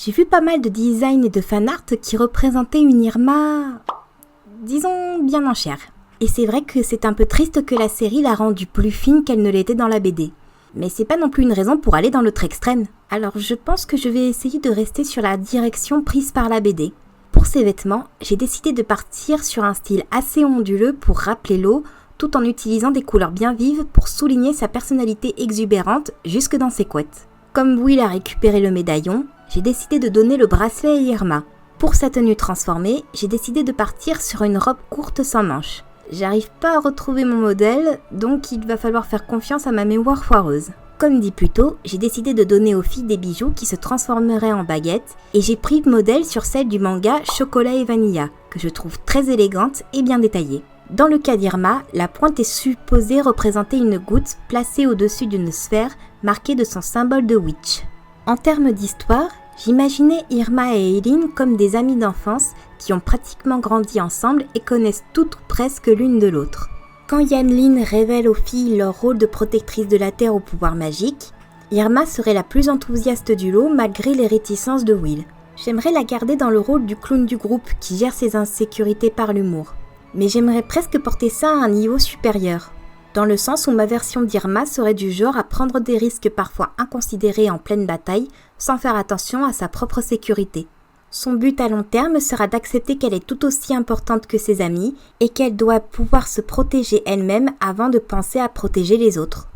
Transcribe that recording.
J'ai vu pas mal de designs et de fanart qui représentaient une Irma, disons, bien en chair. Et c'est vrai que c'est un peu triste que la série l'a rendue plus fine qu'elle ne l'était dans la BD. Mais c'est pas non plus une raison pour aller dans l'autre extrême. Alors je pense que je vais essayer de rester sur la direction prise par la BD. Pour ses vêtements, j'ai décidé de partir sur un style assez onduleux pour rappeler l'eau, tout en utilisant des couleurs bien vives pour souligner sa personnalité exubérante jusque dans ses couettes. Comme Will a récupéré le médaillon, j'ai décidé de donner le bracelet à Irma. Pour sa tenue transformée, j'ai décidé de partir sur une robe courte sans manches. J'arrive pas à retrouver mon modèle, donc il va falloir faire confiance à ma mémoire foireuse. Comme dit plus tôt, j'ai décidé de donner aux filles des bijoux qui se transformeraient en baguettes, et j'ai pris modèle sur celle du manga Chocolat et Vanilla, que je trouve très élégante et bien détaillée. Dans le cas d'Irma, la pointe est supposée représenter une goutte placée au-dessus d'une sphère marquée de son symbole de witch. En termes d'histoire, j'imaginais Irma et Eileen comme des amies d'enfance qui ont pratiquement grandi ensemble et connaissent toutes ou presque l'une de l'autre. Quand Yanlin révèle aux filles leur rôle de protectrice de la Terre au pouvoir magique, Irma serait la plus enthousiaste du lot malgré les réticences de Will. J'aimerais la garder dans le rôle du clown du groupe qui gère ses insécurités par l'humour. Mais j'aimerais presque porter ça à un niveau supérieur, dans le sens où ma version d'Irma serait du genre à prendre des risques parfois inconsidérés en pleine bataille sans faire attention à sa propre sécurité. Son but à long terme sera d'accepter qu'elle est tout aussi importante que ses amis et qu'elle doit pouvoir se protéger elle-même avant de penser à protéger les autres.